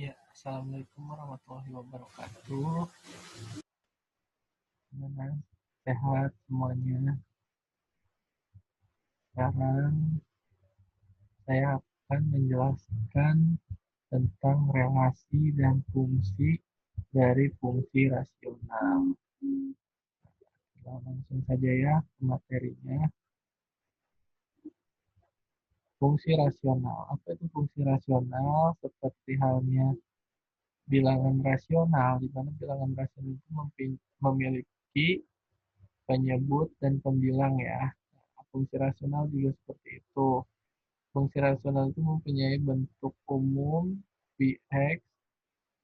Ya, assalamualaikum warahmatullahi wabarakatuh. Gimana? Sehat semuanya. Sekarang saya akan menjelaskan tentang relasi dan fungsi dari fungsi rasional. Kita langsung saja ya ke materinya. Fungsi rasional. Apa itu fungsi rasional? Seperti halnya bilangan rasional, di mana bilangan rasional itu memiliki penyebut dan pembilang ya. Fungsi rasional juga seperti itu. Fungsi rasional itu mempunyai bentuk umum Px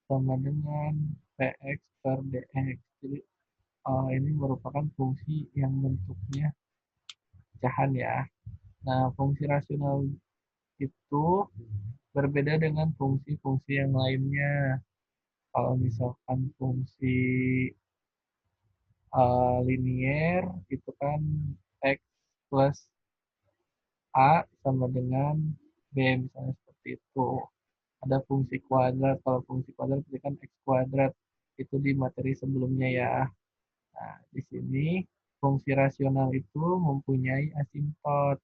sama dengan Px per dx. Jadi ini merupakan fungsi yang bentuknya pecahan ya. Nah, fungsi rasional itu berbeda dengan fungsi-fungsi yang lainnya. Kalau misalkan fungsi linier itu kan x plus a sama dengan b, misalnya seperti itu. Ada fungsi kuadrat. Kalau fungsi kuadrat itu kan x kuadrat. Itu di materi sebelumnya ya. Nah, di sini fungsi rasional itu mempunyai asimtot.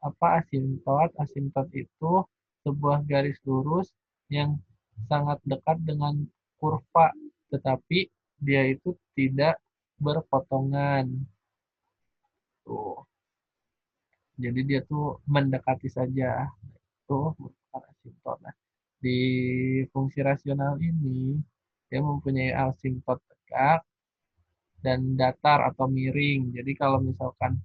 Apa asimtot? Asimtot itu sebuah garis lurus yang sangat dekat dengan kurva, tetapi dia itu tidak berpotongan. Tuh. Jadi dia tuh mendekati saja. Itu merupakan asimtot. Nah, di fungsi rasional ini dia mempunyai asimtot tegak dan datar atau miring. Jadi kalau misalkan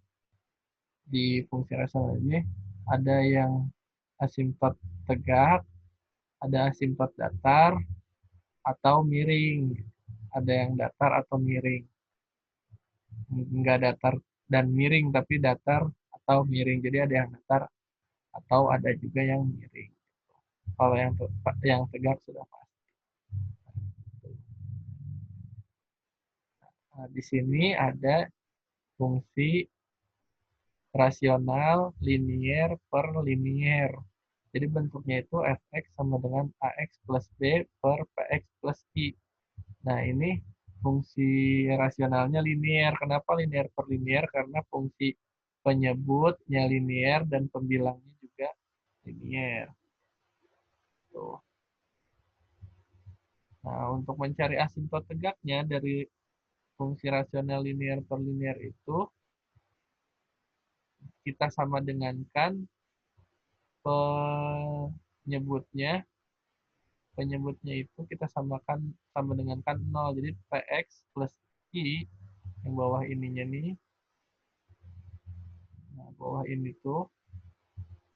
di fungsi rasional ini ada yang asimtot tegak, ada asimtot datar atau miring. Ada yang datar atau miring. Enggak datar dan miring, tapi datar atau miring. Jadi ada yang datar atau ada juga yang miring. Kalau yang tegak sudah pasti. Nah, di sini ada fungsi rasional linier per linier. Jadi bentuknya itu fx sama dengan ax plus b per px plus i. Nah, ini fungsi rasionalnya linier. Kenapa linier per linier? Karena fungsi penyebutnya linier dan pembilangnya juga linier. Tuh. Nah, untuk mencari asimtot tegaknya dari fungsi rasional linier per linier itu, kita sama dengankan penyebutnya penyebutnya itu kita samakan sama dengan kan 0. Jadi px plus i yang bawah ininya nih, nah bawah ini tuh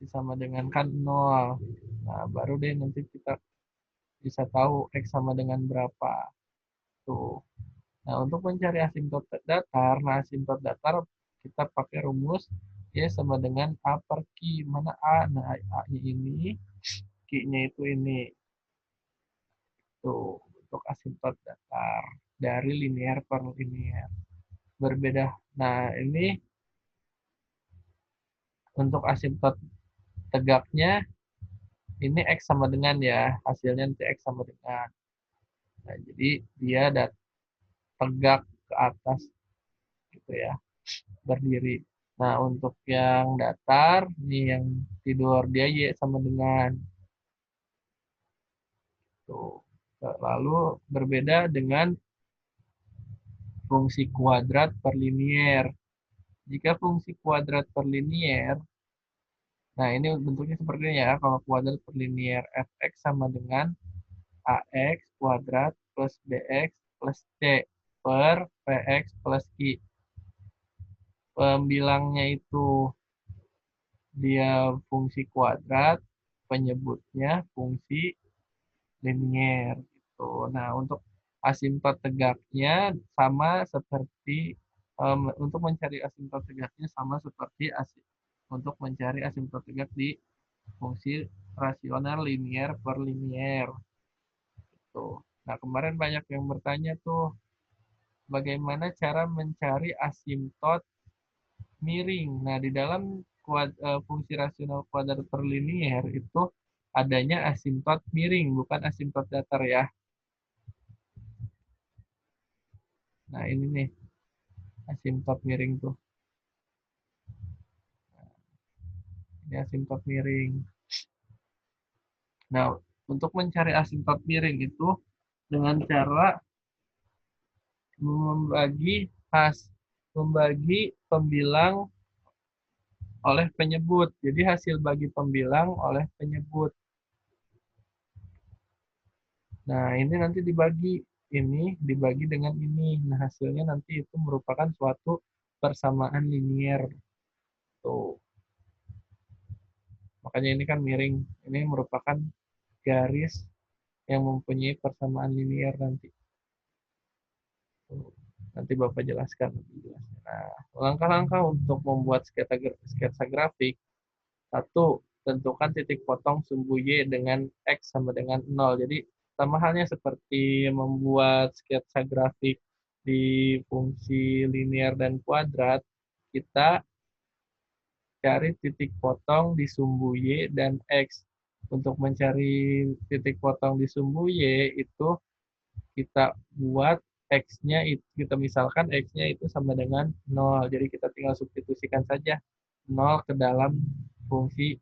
sama dengan kan 0. Nah, baru deh nanti kita bisa tahu x sama dengan berapa. Tuh. Nah, untuk mencari asimtot datar, nah asimtot datar kita pakai rumus y sama dengan a per q. Mana a? Nah, a-nya ini, q-nya itu ini. Tuh, untuk asimtot datar dari linear per linear. Berbeda. Nah, ini untuk asimtot tegaknya, ini X sama dengan ya. Hasilnya nanti X sama dengan. Nah, jadi dia tegak ke atas gitu ya, berdiri. Nah, untuk yang datar, ini yang tidur, dia Y sama dengan. Tuh. Lalu berbeda dengan fungsi kuadrat per linier. Jika fungsi kuadrat per linier, nah ini bentuknya seperti ini ya. Kalau kuadrat per linier, fx sama dengan ax kuadrat plus bx plus c per px plus i. Pembilangnya itu dia fungsi kuadrat, penyebutnya fungsi linier gitu. Nah, untuk asimtot tegaknya sama seperti untuk mencari asimtot tegaknya sama seperti untuk mencari asimtot tegak di fungsi rasional linier per linier. Gitu. Nah, kemarin banyak yang bertanya tuh, bagaimana cara mencari asimtot miring. Nah, di dalam fungsi rasional kuadrat per linier itu adanya asimtot miring, bukan asimtot datar ya. Nah, ini nih, asimtot miring tuh. Ini asimtot miring. Nah, untuk mencari asimtot miring itu dengan cara membagi membagi pembilang oleh penyebut. Jadi hasil bagi pembilang oleh penyebut. Nah, ini nanti dibagi dengan ini. Nah, hasilnya nanti itu merupakan suatu persamaan linier. Tuh. Makanya ini kan miring. Ini merupakan garis yang mempunyai persamaan linier nanti. Tuh. Nanti Bapak jelaskan lebih jelasnya. Nah, langkah-langkah untuk membuat sketsa grafik. Satu, tentukan titik potong sumbu Y dengan X sama dengan 0. Jadi, sama halnya seperti membuat sketsa grafik di fungsi linear dan kuadrat, kita cari titik potong di sumbu Y dan X. Untuk mencari titik potong di sumbu Y, itu kita buat X-nya, kita misalkan X-nya itu sama dengan 0. Jadi, kita tinggal substitusikan saja 0 fungsi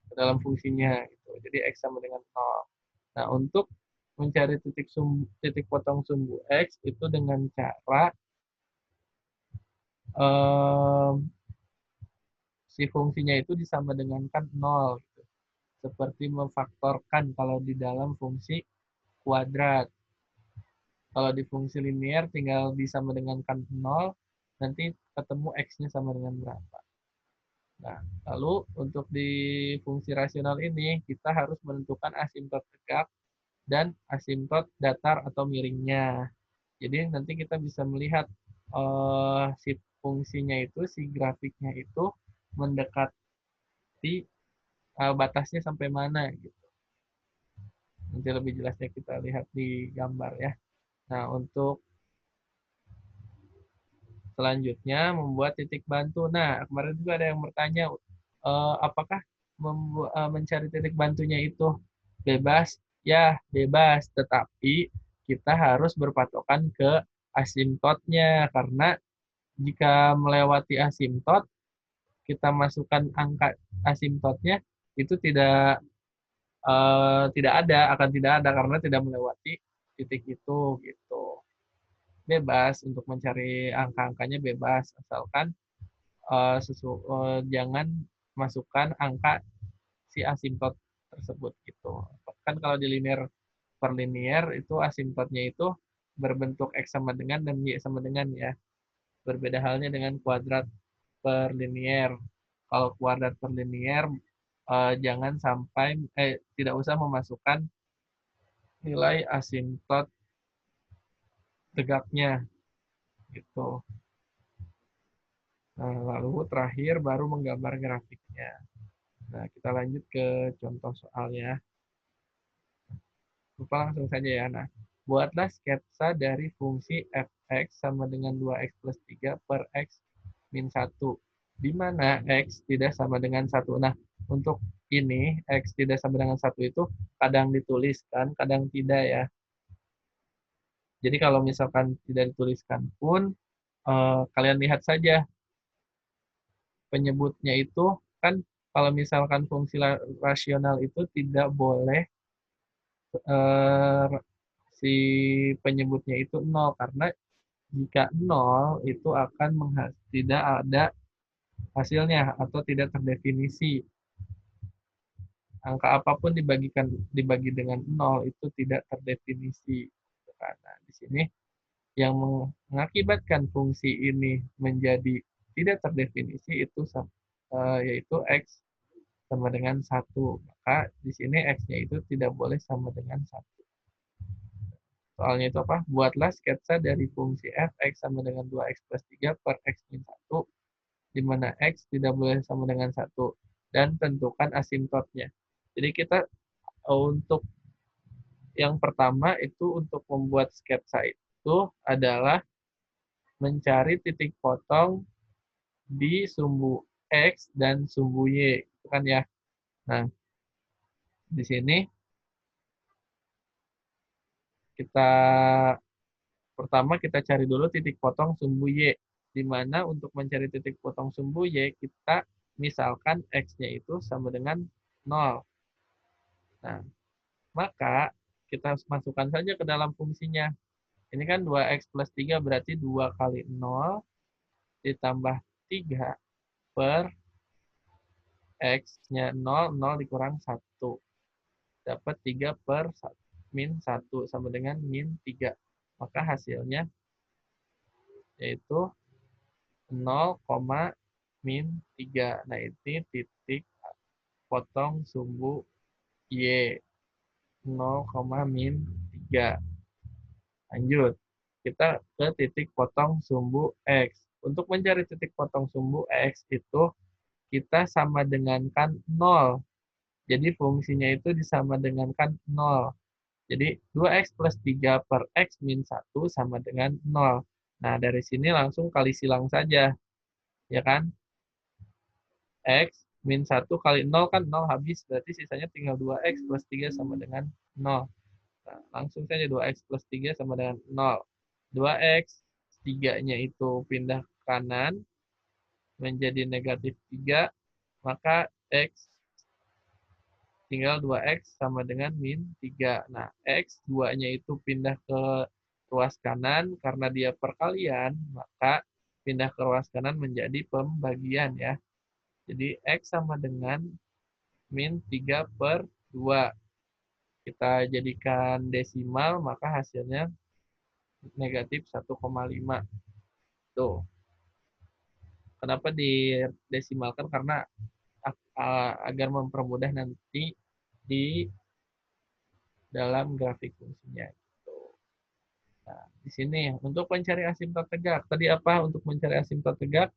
ke dalam fungsinya gitu. Jadi X sama dengan 0. Nah, untuk mencari titik potong sumbu X itu dengan cara um, si fungsinya itu disama dengankan 0 gitu. Seperti memfaktorkan kalau di dalam fungsi kuadrat. Kalau di fungsi linear tinggal disama dengankan 0, nanti ketemu X-nya sama dengan berapa. Nah, lalu untuk di fungsi rasional ini kita harus menentukan asimtot tegak dan asimtot datar atau miringnya. Jadi nanti kita bisa melihat si fungsinya itu, si grafiknya itu mendekati batasnya sampai mana gitu. Nanti lebih jelasnya kita lihat di gambar ya. Nah, untuk selanjutnya membuat titik bantu. Nah, kemarin juga ada yang bertanya, apakah mencari titik bantunya itu bebas? Ya, bebas. Tetapi kita harus berpatokan ke asimtotnya. Karena jika melewati asimtot, kita masukkan angka asimtotnya, itu akan tidak ada karena tidak melewati titik itu gitu. Bebas untuk mencari angka-angkanya bebas asalkan jangan masukkan angka si asimptot tersebut gitu. Kan kalau di linear per linear itu asimptotnya itu berbentuk X sama dengan dan Y sama dengan ya. Berbeda halnya dengan kuadrat per linear. Kalau kuadrat per linear jangan sampai tidak usah memasukkan nilai asimptot tegaknya gitu. Nah, lalu terakhir baru menggambar grafiknya. Nah, kita lanjut ke contoh soalnya. Lupa langsung saja ya. Nah, buatlah sketsa dari fungsi fx sama dengan 2x plus 3 per x min 1. Di mana x tidak sama dengan 1. Nah, untuk ini, x tidak sama dengan 1 itu kadang dituliskan, kadang tidak ya. Jadi kalau misalkan tidak dituliskan pun, kalian lihat saja penyebutnya itu kan kalau misalkan fungsi rasional itu tidak boleh eh, si penyebutnya itu nol karena jika nol itu akan tidak ada hasilnya atau tidak terdefinisi. Angka apapun dibagi dengan nol itu tidak terdefinisi. Nah, di sini yang mengakibatkan fungsi ini menjadi tidak terdefinisi itu yaitu x sama dengan 1. Maka di sini x-nya itu tidak boleh sama dengan 1. Soalnya itu apa? Buatlah sketsa dari fungsi f x sama dengan 2x plus 3 per x min 1, di mana x tidak boleh sama dengan 1. Dan tentukan asimptotnya. Jadi kita untuk yang pertama itu untuk membuat sketsa itu adalah mencari titik potong di sumbu X dan sumbu Y. Itu kan ya. Nah, Di sini kita pertama kita cari dulu titik potong sumbu Y. Di mana untuk mencari titik potong sumbu Y, kita misalkan X-nya itu sama dengan 0. Nah, maka kita masukkan saja ke dalam fungsinya. Ini kan 2X plus 3 berarti 2 kali 0 ditambah 3 per X-nya 0, 0 dikurang 1. Dapat 3 per min 1 sama dengan min 3. Maka hasilnya yaitu 0, min 3. Nah, ini titik potong sumbu Y. 0, min 3. Lanjut. Kita ke titik potong sumbu X. Untuk mencari titik potong sumbu X itu kita sama dengankan 0. Jadi fungsinya itu disama dengankan 0. Jadi 2X plus 3 per X min 1 sama dengan 0. Nah, dari sini langsung kali silang saja. Ya kan? X min 1 kali 0 kan 0 habis. Berarti sisanya tinggal 2X plus 3 sama dengan 0. Nah, langsung saja 2X plus 3 sama dengan 0. 2X, 3-nya itu pindah ke kanan menjadi negatif 3. Maka X tinggal 2X sama dengan min 3. Nah, X 2-nya itu pindah ke ruas kanan karena dia perkalian, maka pindah ke ruas kanan menjadi pembagian ya. Jadi X sama dengan min 3 per 2. Kita jadikan desimal, maka hasilnya negatif 1,5. Tuh. Kenapa didesimalkan? Karena agar mempermudah nanti di dalam grafik fungsinya. Nah, di sini untuk mencari asimtot tegak. Tadi apa untuk mencari asimtot tegak?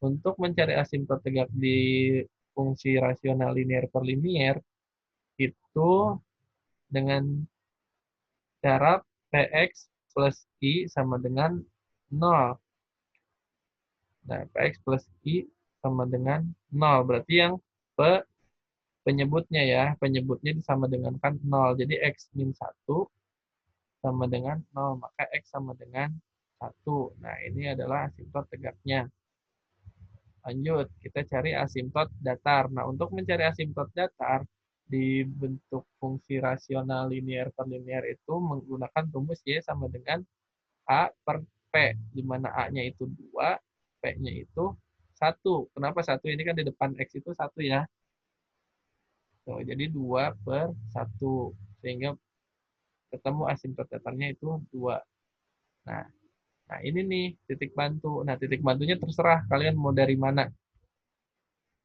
Untuk mencari asimtot tegak di fungsi rasional linear per linear itu dengan cara Px plus I sama dengan 0. Nah, Px plus I sama dengan 0. Berarti yang penyebutnya ya, penyebutnya sama dengan kan 0. Jadi X min 1 sama dengan 0, maka X sama dengan 1. Nah, ini adalah asimtot tegaknya. Lanjut, kita cari asimtot datar. Nah, untuk mencari asimtot datar, di bentuk fungsi rasional linear per linear itu menggunakan rumus Y sama dengan A per P, di mana A-nya itu 2, P-nya itu 1. Kenapa 1? Ini kan di depan X itu 1 ya. Tuh, jadi 2 per 1. Sehingga ketemu asimtot datarnya itu 2. Nah, nah ini nih titik bantu. Nah, titik bantunya terserah kalian mau dari mana.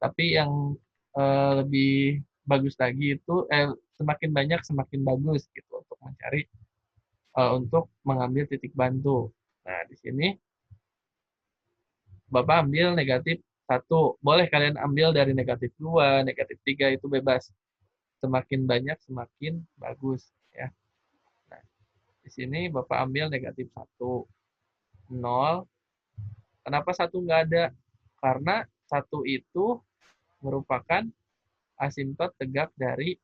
Tapi yang lebih bagus lagi itu semakin banyak semakin bagus gitu untuk mencari untuk mengambil titik bantu. Nah, di sini Bapak ambil negatif 1. Boleh kalian ambil dari negatif 2, negatif 3 itu bebas. Semakin banyak semakin bagus ya. Nah, di sini Bapak ambil negatif 1. 0. Kenapa 1 nggak ada? Karena 1 itu merupakan asimtot tegak dari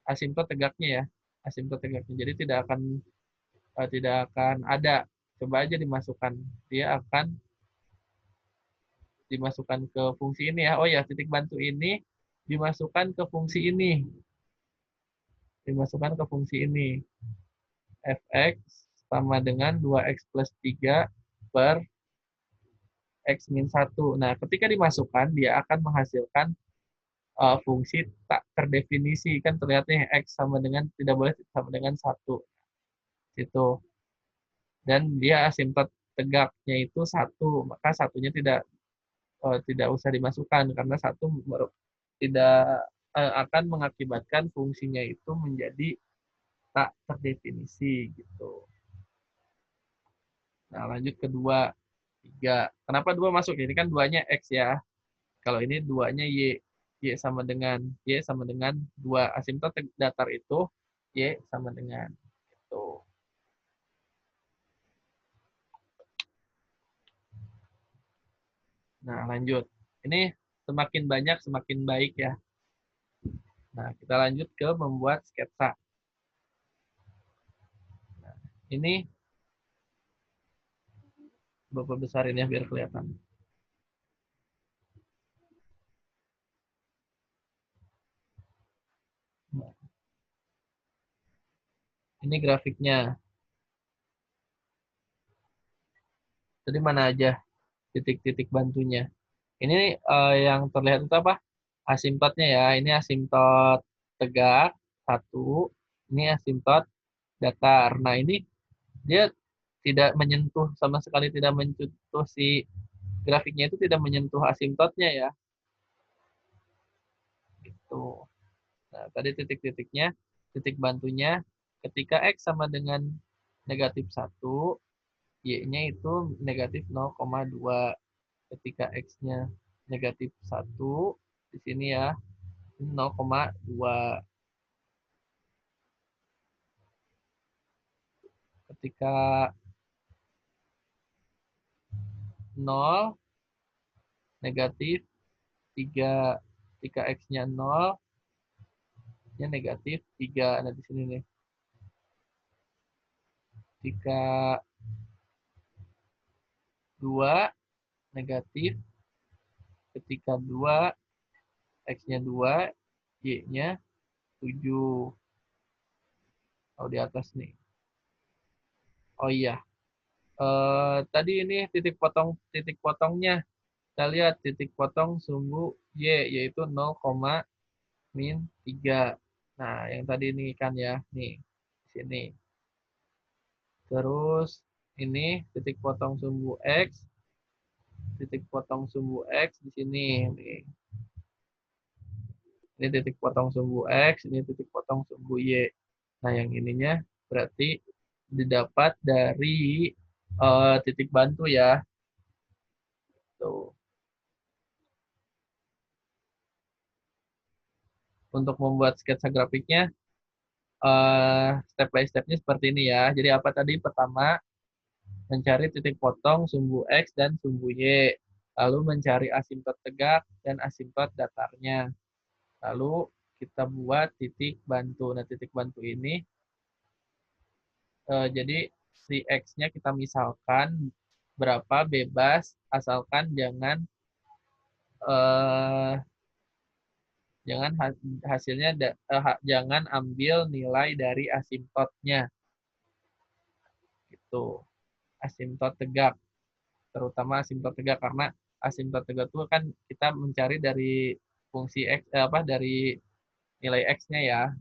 asimtot tegaknya ya. Asimtot tegaknya. Jadi tidak akan ada. Coba aja dimasukkan. Dia akan dimasukkan ke fungsi ini ya. Oh ya, titik bantu ini dimasukkan ke fungsi ini. Dimasukkan ke fungsi ini. Fx sama dengan 2x plus 3 per x min 1. Nah, ketika dimasukkan, dia akan menghasilkan fungsi tak terdefinisi. Kan terlihatnya x sama dengan, tidak boleh sama dengan 1. Itu. Dan dia asimtot tegaknya itu 1. Maka satunya tidak usah dimasukkan karena 1 tidak akan mengakibatkan fungsinya itu menjadi tak terdefinisi gitu. Nah, lanjut ke 2, 3. Kenapa 2 masuk? Ini kan 2-nya X ya. Kalau ini 2-nya Y. Y sama dengan 2. Asimtot datar itu Y sama dengan itu. Nah, lanjut. Ini semakin banyak semakin baik ya. Nah, kita lanjut ke membuat sketsa. Nah, ini Bapak besarin ya biar kelihatan. Nah, ini grafiknya. Jadi mana aja titik-titik bantunya. Ini yang terlihat itu apa? Asimptotnya ya. Ini asimptot tegak, satu. Ini asimptot datar. Nah, ini dia tidak menyentuh, sama sekali tidak menyentuh si grafiknya itu tidak menyentuh asimptotnya ya. Gitu. Nah, tadi titik-titiknya, titik bantunya, ketika X sama dengan negatif 1, Y-nya itu negatif 0,2. Ketika X-nya negatif 1, di sini ya, 0,2. Ketika 0, negatif 3. Ketika X-nya 0, nya negatif 3. Nah, di sini nih. Ketika 2, negatif. Ketika 2, X-nya 2, Y-nya 7. Oh, di atas nih. Oh iya. Tadi ini titik potongnya. Kita lihat titik potong sumbu Y, yaitu 0,-3. Nah, yang tadi ini kan ya. Nih, di sini. Terus, ini titik potong sumbu X. Titik potong sumbu X di sini. Nih. Ini titik potong sumbu X, ini titik potong sumbu Y. Nah, yang ininya berarti didapat dari titik bantu ya. Tuh. Untuk membuat sketsa grafiknya, step by stepnya seperti ini ya. Jadi apa tadi? Pertama, mencari titik potong sumbu X dan sumbu Y. Lalu mencari asimptot tegak dan asimptot datarnya. Lalu kita buat titik bantu. Nah, titik bantu ini, jadi si X-nya kita misalkan berapa bebas, asalkan eh, jangan hasilnya jangan ambil nilai dari asimptotnya gitu. Asimptot tegak, terutama asimptot tegak karena asimptot tegak itu kan kita mencari dari fungsi X apa dari nilai X-nya ya.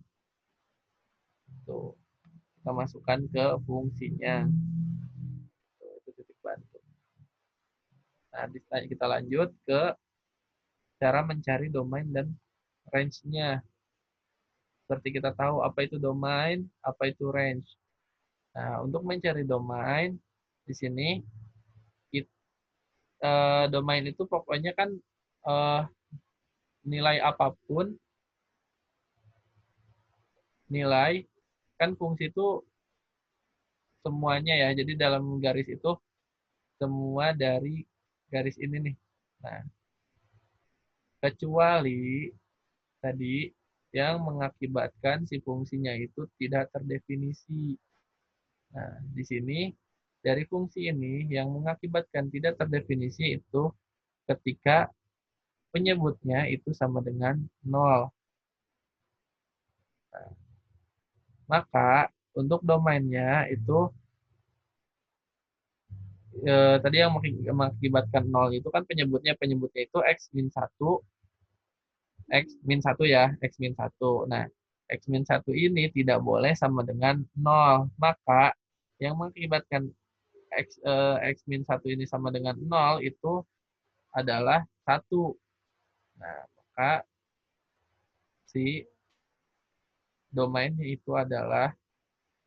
Tuh, kita masukkan ke fungsinya. Tuh, itu titik bantu. Nah, kita lanjut ke cara mencari domain dan range-nya. Seperti kita tahu apa itu domain, apa itu range. Nah, untuk mencari domain di sini domain itu pokoknya kan eh, nilai apapun, nilai kan fungsi itu semuanya ya. Jadi dalam garis itu semua dari garis ini nih. Nah, kecuali tadi yang mengakibatkan si fungsinya itu tidak terdefinisi. Nah, di sini dari fungsi ini yang mengakibatkan tidak terdefinisi itu ketika penyebutnya itu sama dengan 0. Nah, maka untuk domainnya itu tadi yang mengakibatkan 0 itu kan penyebutnya itu x-1, x-1 ya, x-1. Nah, x-1 ini tidak boleh sama dengan 0. Maka yang mengakibatkan x-1 ini sama dengan 0 itu adalah 1. Nah, maka si domainnya itu adalah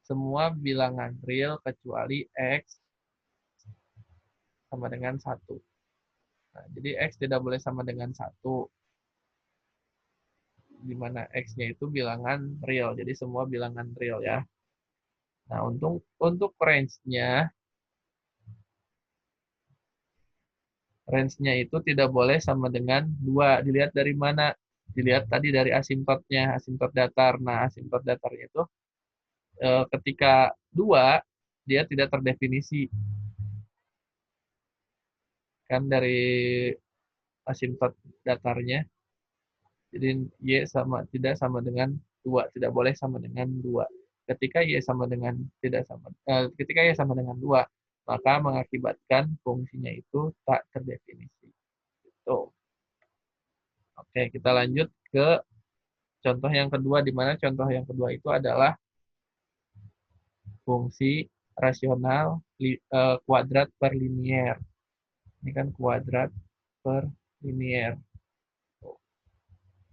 semua bilangan real kecuali x sama dengan 1. Nah, jadi x tidak boleh sama dengan 1, di mana x-nya itu bilangan real. Jadi semua bilangan real ya. Nah, untuk range-nya itu tidak boleh sama dengan 2. Dilihat dari mana? Dilihat tadi dari asimptotnya, asimptot datar. Nah, asimptot datarnya itu ketika 2, dia tidak terdefinisi. Kan dari asimptot datarnya, jadi Y tidak sama dengan 2, tidak boleh sama dengan 2. Ketika Y sama dengan tidak sama, ketika Y sama dengan 2, maka mengakibatkan fungsinya itu tak terdefinisi. Tuh. Oke, kita lanjut ke contoh yang kedua, di mana contoh yang kedua itu adalah fungsi rasional kuadrat per linier. Ini kan kuadrat per linier.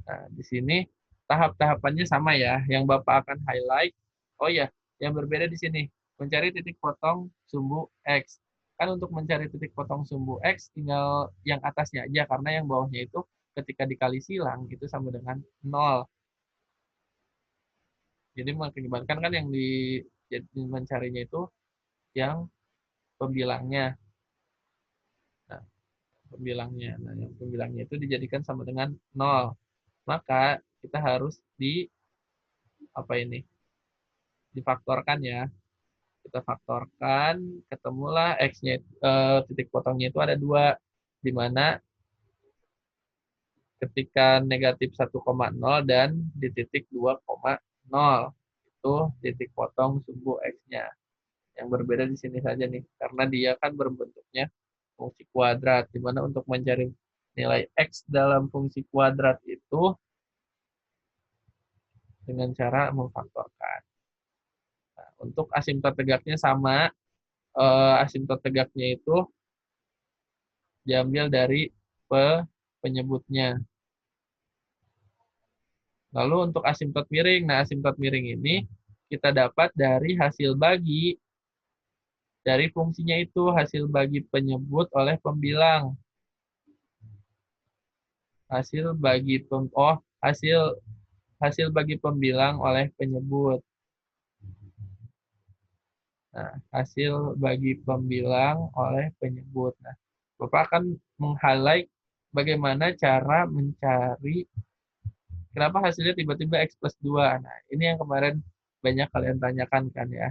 Nah, di sini tahap-tahapannya sama ya. Yang Bapak akan highlight, oh ya, yang berbeda di sini, mencari titik potong sumbu X. Kan untuk mencari titik potong sumbu X, tinggal yang atasnya aja, karena yang bawahnya itu ketika dikali silang, itu sama dengan 0. Jadi mengakibatkan kan yang mencarinya itu yang pembilangnya. Nah, pembilangnya. Nah, yang pembilangnya itu dijadikan sama dengan 0. Maka kita harus apa ini? Difaktorkan ya. Kita faktorkan, ketemulah X-nya, titik potongnya itu ada 2, di mana ketika negatif 1,0 dan di titik 2,0 itu titik potong sumbu X-nya. Yang berbeda di sini saja nih, karena dia kan berbentuknya fungsi kuadrat, di mana untuk mencari nilai X dalam fungsi kuadrat itu dengan cara memfaktorkan. Nah, untuk asimptot tegaknya sama, asimptot tegaknya itu diambil dari penyebutnya. Lalu untuk asimptot miring, nah asimptot miring ini kita dapat dari hasil bagi dari fungsinya itu, hasil bagi penyebut oleh pembilang. Hasil bagi hasil hasil bagi pembilang oleh penyebut. Nah, hasil bagi pembilang oleh penyebut. Nah, Bapak akan meng-highlight bagaimana cara mencari kenapa hasilnya tiba-tiba X plus 2. Nah, ini yang kemarin banyak kalian tanyakan kan ya.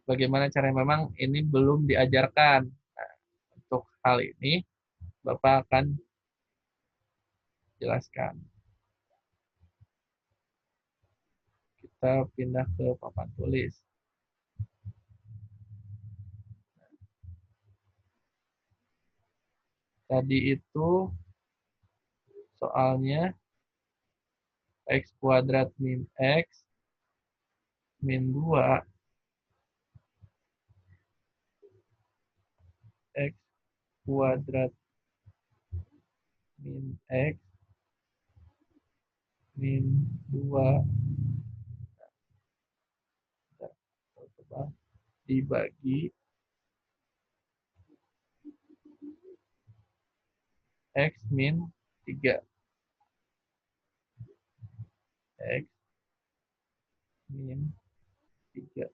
Bagaimana caranya, memang ini belum diajarkan. Nah, untuk hal ini, Bapak akan jelaskan. Kita pindah ke papan tulis. Tadi itu soalnya X kuadrat min X min 2 X kuadrat min X min 2 dibagi X min 3. X min 3.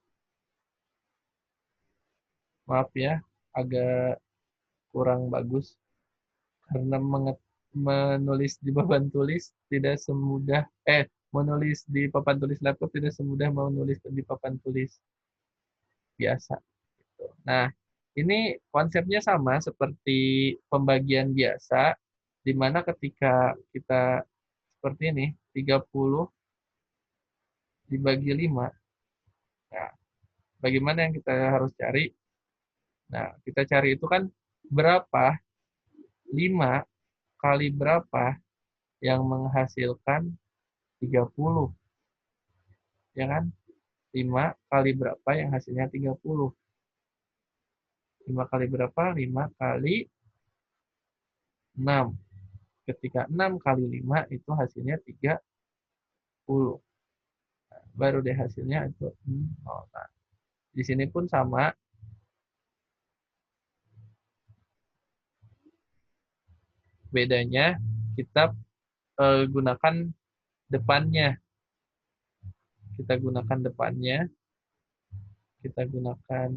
Maaf ya, agak kurang bagus karena menulis di papan tulis tidak semudah menulis di papan tulis laptop tidak semudah menulis di papan tulis biasa. Nah, ini konsepnya sama seperti pembagian biasa, di mana ketika kita seperti ini, 30 dibagi 5. Nah, bagaimana yang kita harus cari? Nah, kita cari itu kan berapa, 5 kali berapa yang menghasilkan 30. Ya kan? 5 kali berapa yang hasilnya 30. 5 kali berapa? 5 kali 6. Ketika 6 kali 5 itu hasilnya 30. Baru deh hasilnya itu 0. Nah, di sini pun sama. Bedanya kita gunakan depannya. Kita gunakan depannya. Kita gunakan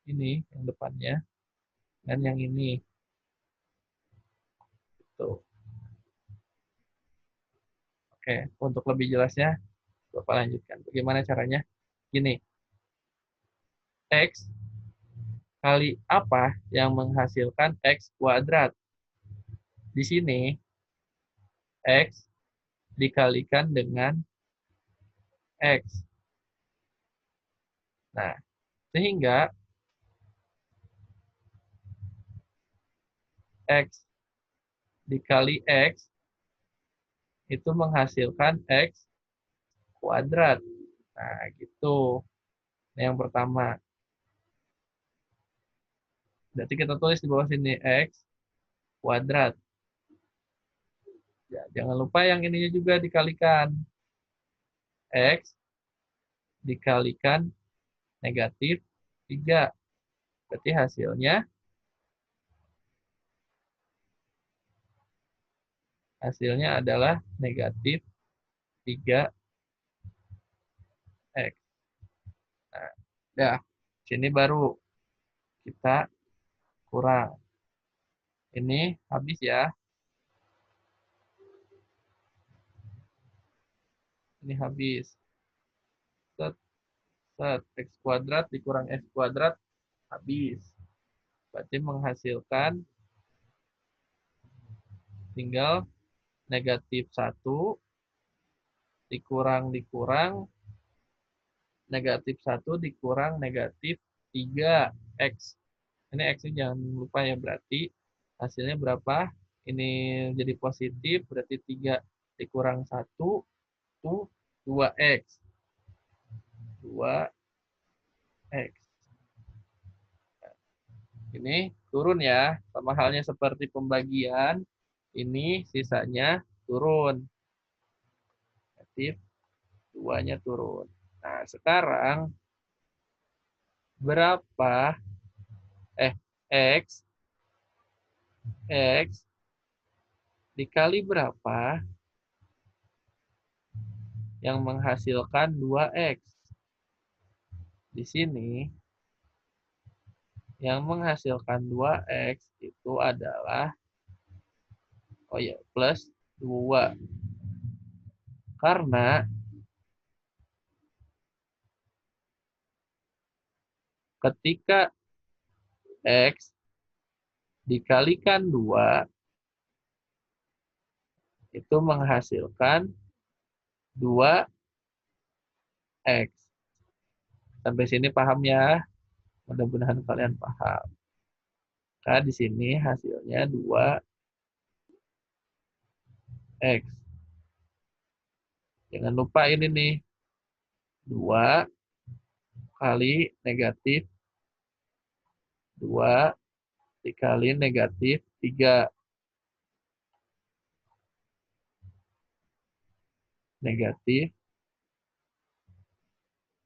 ini yang depannya dan yang ini. Tuh. Oke, untuk lebih jelasnya, Bapak lanjutkan. Bagaimana caranya? Gini, X kali apa yang menghasilkan X kuadrat? Di sini, X dikalikan dengan X. Nah, sehingga X dikali X itu menghasilkan X kuadrat. Nah, gitu. Nah, yang pertama. Berarti kita tulis di bawah sini X kuadrat. Ya, jangan lupa yang ininya juga dikalikan. X dikalikan negatif 3. Berarti hasilnya adalah negatif 3X. Nah, dah. Sini baru kita kurang. Ini habis ya. Ini habis. Set, set. X kuadrat dikurang X kuadrat habis. Berarti menghasilkan tinggal negatif 1 dikurang negatif 1 dikurang negatif 3X. Ini X-nya jangan lupa ya, berarti hasilnya berapa? Ini jadi positif, berarti 3 dikurang 1 itu 2X. 2X. Ini turun ya, sama halnya seperti pembagian, ini sisanya turun. Negatif 2-nya turun. Nah, sekarang berapa X X dikali berapa yang menghasilkan 2X? Di sini yang menghasilkan 2X itu adalah plus 2. Karena ketika X dikalikan 2 itu menghasilkan 2X. Sampai sini paham ya? Mudah-mudahan kalian paham. Karena di sini hasilnya 2X. Jangan lupa ini nih. 2 kali negatif 2 dikali negatif 3. Negatif.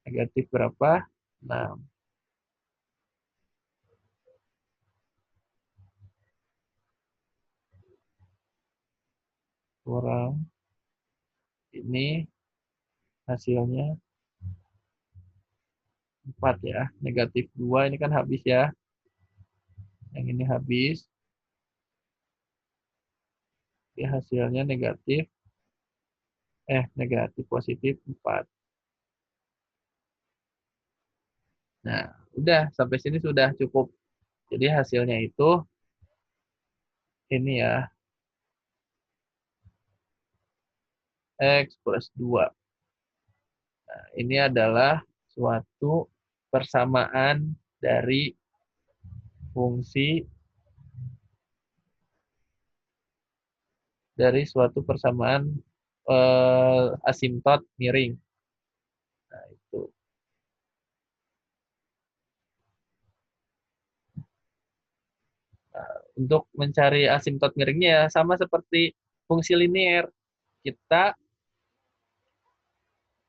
Negatif berapa? 6. Kurang. Ini hasilnya 4 ya. Negatif 2 ini kan habis ya. Yang ini habis. Jadi hasilnya negatif. Negatif positif 4. Nah, udah. Sampai sini sudah cukup. Jadi hasilnya itu ini ya. X plus 2. Nah, ini adalah suatu persamaan dari fungsi dari suatu persamaan asimtot miring. Nah, itu. Nah, untuk mencari asimtot miringnya sama seperti fungsi linear. Kita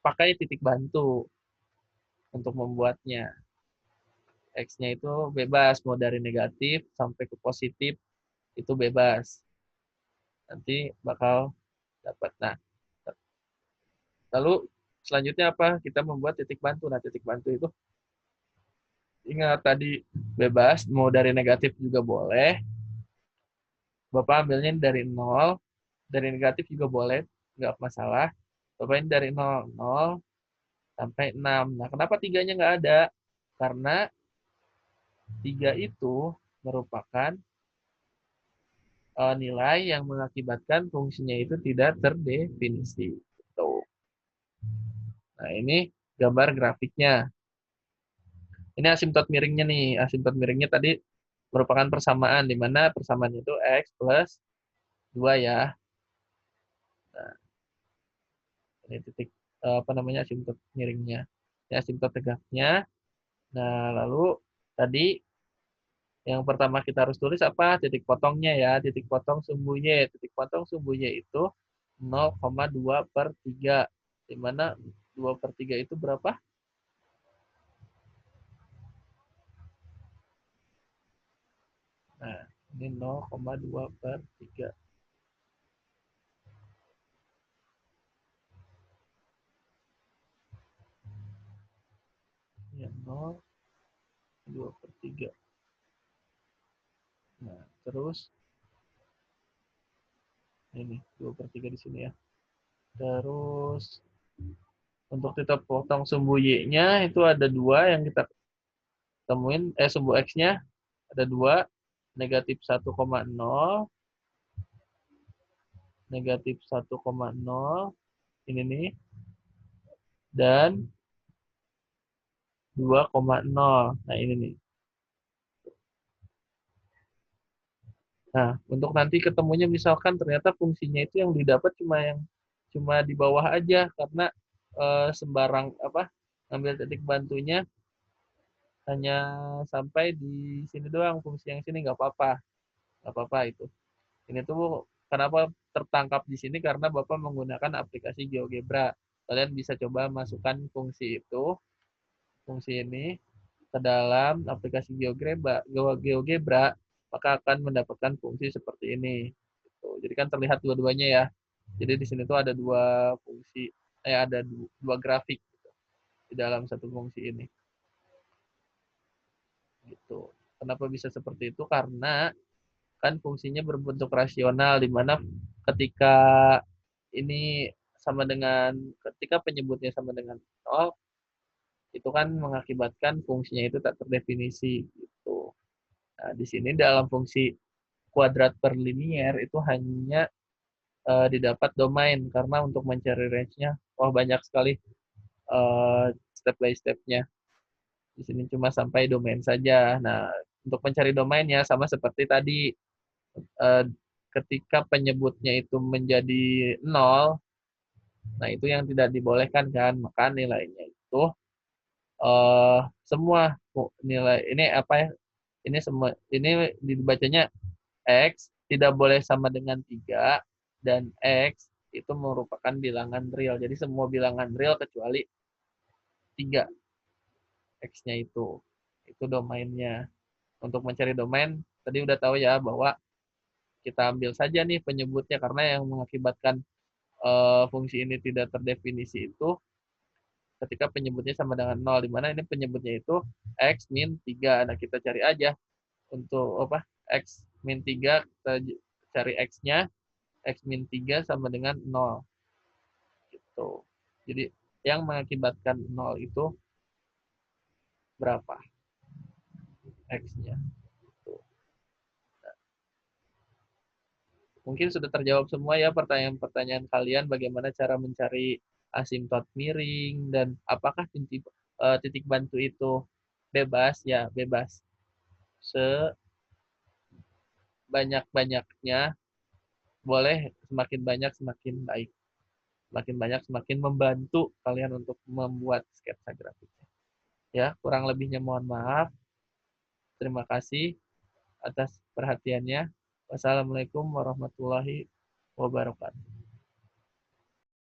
pakai titik bantu untuk membuatnya. X-nya itu bebas, mau dari negatif sampai ke positif, itu bebas. Nanti bakal dapat. Nah, lalu selanjutnya apa? Kita membuat titik bantu. Nah, titik bantu itu ingat tadi bebas, mau dari negatif juga boleh. Bapak ambilnya dari 0, dari negatif juga boleh. nggak masalah. Cobain dari 0 sampai 6. Nah, kenapa 3-nya nggak ada? Karena 3 itu merupakan nilai yang mengakibatkan fungsinya itu tidak terdefinisi. Gitu. Nah, ini gambar grafiknya. Ini asimtot miringnya nih. Asimtot miringnya tadi merupakan persamaan, di mana persamaannya itu X plus 2 ya. Nah, ini titik apa namanya asimtot miringnya. Ini asimtot tegaknya. Nah, lalu tadi yang pertama kita harus tulis apa? Titik potongnya ya. Titik potong sumbu Y. Titik potong sumbu Y itu 0,2/3. Di mana 2/3 itu berapa? Nah, ini 0,2/3. Ya, 0,2/3. Nah, terus ini 2/3 di sini ya. Terus untuk kita potong sumbu Y-nya itu ada dua yang kita temuin, sumbu X-nya ada dua, negatif 1,0, negatif 1,0, ini nih, dan 2,0. Nah, ini nih. Nah, untuk nanti ketemunya misalkan ternyata fungsinya itu yang didapat cuma di bawah aja karena sembarang apa ngambil titik bantunya hanya sampai di sini doang, fungsi yang sini nggak apa-apa itu. Ini tuh kenapa tertangkap di sini karena Bapak menggunakan aplikasi GeoGebra. Kalian bisa coba masukkan fungsi itu, fungsi ini ke dalam aplikasi GeoGebra, maka akan mendapatkan fungsi seperti ini. Gitu. Jadi kan terlihat dua-duanya ya. Jadi di sini tuh ada dua fungsi, ada dua grafik gitu, di dalam satu fungsi ini. Gitu. Kenapa bisa seperti itu? Karena kan fungsinya berbentuk rasional, di mana ketika ini sama dengan ketika penyebutnya sama dengan 0, itu kan mengakibatkan fungsinya itu tak terdefinisi gitu. Nah, di sini dalam fungsi kuadrat per linier itu hanya didapat domain karena untuk mencari range-nya banyak sekali step by step-nya. Di sini cuma sampai domain saja. Nah, untuk mencari domain ya sama seperti tadi eh, ketika penyebutnya itu menjadi 0, nah itu yang tidak dibolehkan kan, maka nilainya itu semua nilai ini apa ya? Ini semua ini dibacanya X tidak boleh sama dengan 3 dan X itu merupakan bilangan real. Jadi semua bilangan real kecuali 3 X-nya itu domainnya. Untuk mencari domain tadi udah tahu ya bahwa kita ambil saja nih penyebutnya karena yang mengakibatkan fungsi ini tidak terdefinisi itu ketika penyebutnya sama dengan 0, di mana ini penyebutnya itu X min 3. Nah, kita cari aja untuk apa? X min 3, kita cari X-nya, X min 3 sama dengan 0. Gitu. Jadi, yang mengakibatkan 0 itu berapa? X-nya. Gitu. Mungkin sudah terjawab semua ya pertanyaan-pertanyaan kalian bagaimana cara mencari asimtot miring dan apakah titik bantu itu bebas ya bebas sebanyak-banyaknya, boleh semakin banyak semakin baik, semakin banyak semakin membantu kalian untuk membuat sketsa grafiknya ya. Kurang lebihnya mohon maaf. Terima kasih atas perhatiannya. Wassalamualaikum warahmatullahi wabarakatuh.